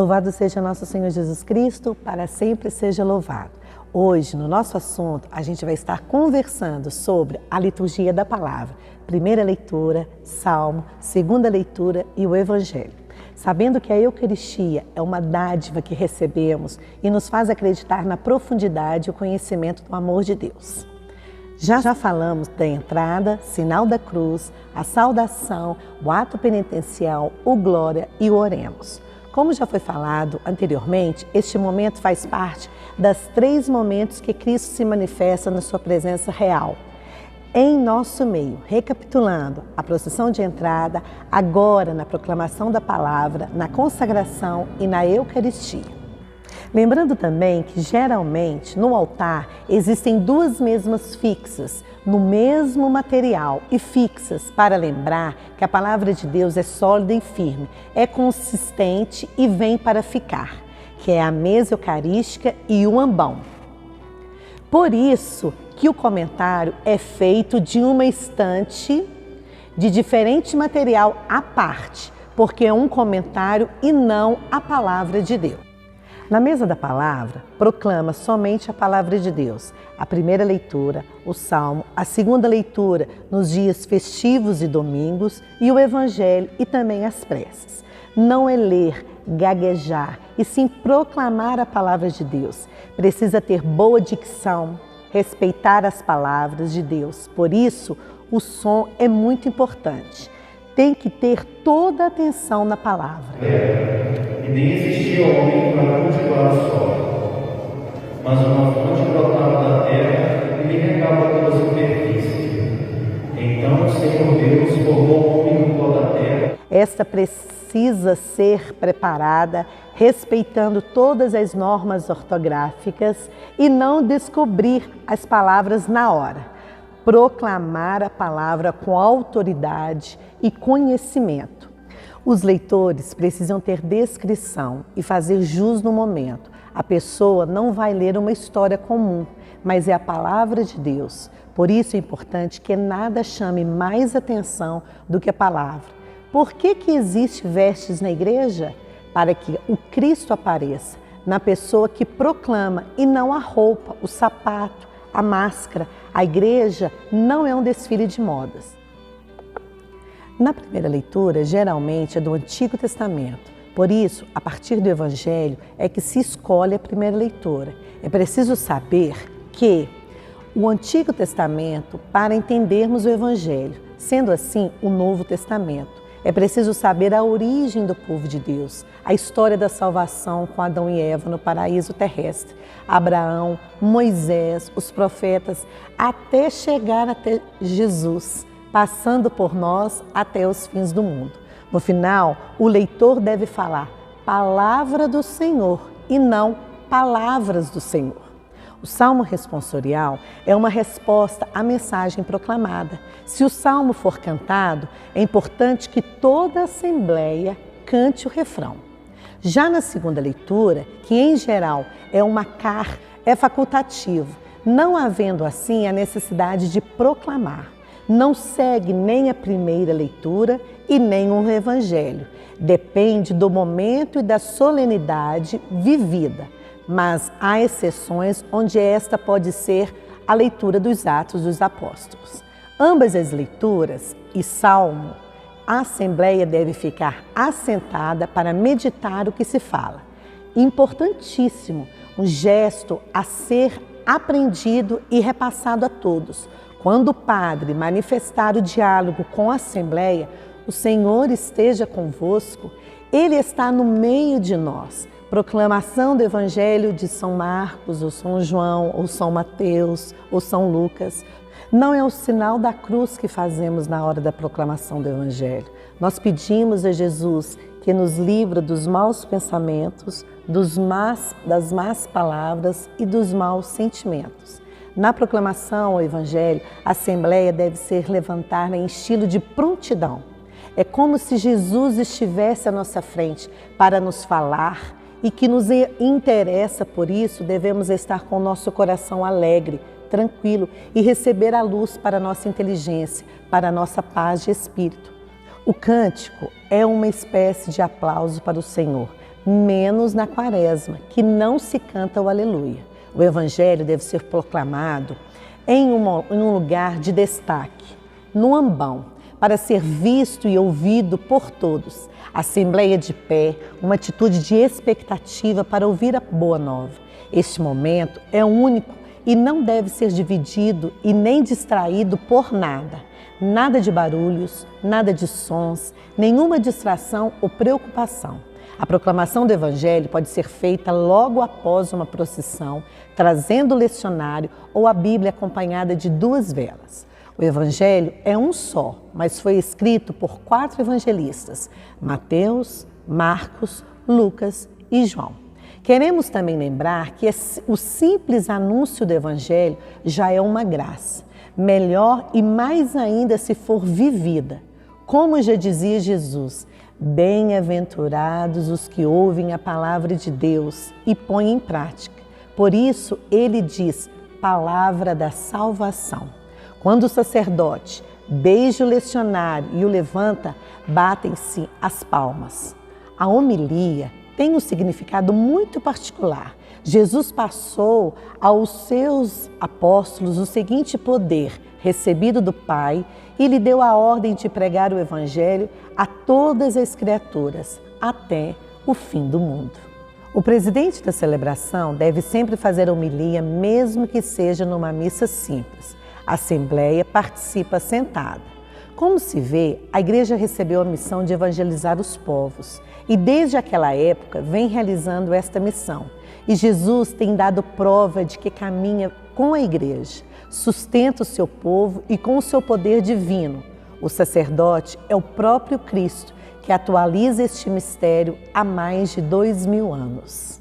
Louvado seja nosso Senhor Jesus Cristo, para sempre seja louvado. Hoje, no nosso assunto, a gente vai estar conversando sobre a liturgia da palavra. Primeira leitura, Salmo, segunda leitura e o Evangelho. Sabendo que a Eucaristia é uma dádiva que recebemos e nos faz acreditar na profundidade e o conhecimento do amor de Deus. Já falamos da entrada, sinal da cruz, a saudação, o ato penitencial, o glória e o oremos. Como já foi falado anteriormente, este momento faz parte das 3 momentos que Cristo se manifesta na sua presença real, em nosso meio. Recapitulando, a procissão de entrada, agora na proclamação da palavra, na consagração e na Eucaristia. Lembrando também que geralmente no altar existem 2 mesmas fixas, no mesmo material e fixas para lembrar que a palavra de Deus é sólida e firme, é consistente e vem para ficar, que é a mesa eucarística e o ambão. Por isso que o comentário é feito de uma estante de diferente material à parte, porque é um comentário e não a palavra de Deus. Na mesa da palavra, proclama somente a palavra de Deus, a primeira leitura, o Salmo, a segunda leitura nos dias festivos e domingos e o Evangelho e também as preces. Não é ler, gaguejar e sim proclamar a palavra de Deus. Precisa ter boa dicção, respeitar as palavras de Deus. Por isso, o som é muito importante. Tem que ter toda a atenção na palavra. E nem existia homem para cultivar o solo, mas uma fonte brotava da terra e lhe regava toda a superfície. Então o Senhor Deus formou o homem do pó da terra. Esta precisa ser preparada respeitando todas as normas ortográficas e não descobrir as palavras na hora. Proclamar a palavra com autoridade e conhecimento. Os leitores precisam ter descrição e fazer jus no momento. A pessoa não vai ler uma história comum, mas é a palavra de Deus. Por isso é importante que nada chame mais atenção do que a palavra. Por que existe vestes na igreja? Para que o Cristo apareça na pessoa que proclama e não a roupa, o sapato, a máscara. A igreja não é um desfile de modas. Na primeira leitura, geralmente é do Antigo Testamento. Por isso, a partir do Evangelho é que se escolhe a primeira leitura. É preciso saber que o Antigo Testamento para entendermos o Evangelho, sendo assim o Novo Testamento. É preciso saber a origem do povo de Deus, a história da salvação com Adão e Eva no paraíso terrestre, Abraão, Moisés, os profetas, até chegar até Jesus, passando por nós até os fins do mundo. No final, o leitor deve falar palavra do Senhor e não palavras do Senhor. O Salmo responsorial é uma resposta à mensagem proclamada. Se o Salmo for cantado, é importante que toda a Assembleia cante o refrão. Já na segunda leitura, que em geral é facultativo, não havendo assim a necessidade de proclamar. Não segue nem a primeira leitura e nem o Evangelho. Depende do momento e da solenidade vivida. Mas há exceções onde esta pode ser a leitura dos Atos dos Apóstolos. Ambas as leituras e Salmo, a Assembleia deve ficar assentada para meditar o que se fala. Importantíssimo, um gesto a ser aprendido e repassado a todos. Quando o Padre manifestar o diálogo com a Assembleia, o Senhor esteja convosco, Ele está no meio de nós. Proclamação do Evangelho de São Marcos, ou São João, ou São Mateus, ou São Lucas. Não é o sinal da cruz que fazemos na hora da proclamação do Evangelho. Nós pedimos a Jesus que nos livra dos maus pensamentos, das más palavras e dos maus sentimentos. Na proclamação ao Evangelho, a Assembleia deve ser levantada em estilo de prontidão. É como se Jesus estivesse à nossa frente para nos falar e que nos interessa, por isso devemos estar com o nosso coração alegre, tranquilo e receber a luz para a nossa inteligência, para a nossa paz de espírito. O cântico é uma espécie de aplauso para o Senhor, menos na Quaresma, que não se canta o Aleluia. O Evangelho deve ser proclamado em um lugar de destaque, no ambão, para ser visto e ouvido por todos. Assembleia de pé, uma atitude de expectativa para ouvir a boa nova. Este momento é único e não deve ser dividido e nem distraído por nada. Nada de barulhos, nada de sons, nenhuma distração ou preocupação. A proclamação do Evangelho pode ser feita logo após uma procissão, trazendo o lecionário ou a Bíblia acompanhada de 2 velas. O Evangelho é um só, mas foi escrito por 4 evangelistas: Mateus, Marcos, Lucas e João. Queremos também lembrar que o simples anúncio do Evangelho já é uma graça. Melhor e mais ainda se for vivida. Como já dizia Jesus, bem-aventurados os que ouvem a palavra de Deus e põem em prática. Por isso, ele diz, palavra da salvação. Quando o sacerdote beija o lecionário e o levanta, batem-se as palmas. A homilia tem um significado muito particular. Jesus passou aos seus apóstolos o seguinte poder, recebido do Pai, e lhe deu a ordem de pregar o Evangelho a todas as criaturas, até o fim do mundo. O presidente da celebração deve sempre fazer a homilia, mesmo que seja numa missa simples. A Assembleia participa sentada. Como se vê, a Igreja recebeu a missão de evangelizar os povos e desde aquela época vem realizando esta missão. E Jesus tem dado prova de que caminha com a Igreja, sustenta o seu povo e com o seu poder divino. O sacerdote é o próprio Cristo que atualiza este mistério há mais de 2000 anos.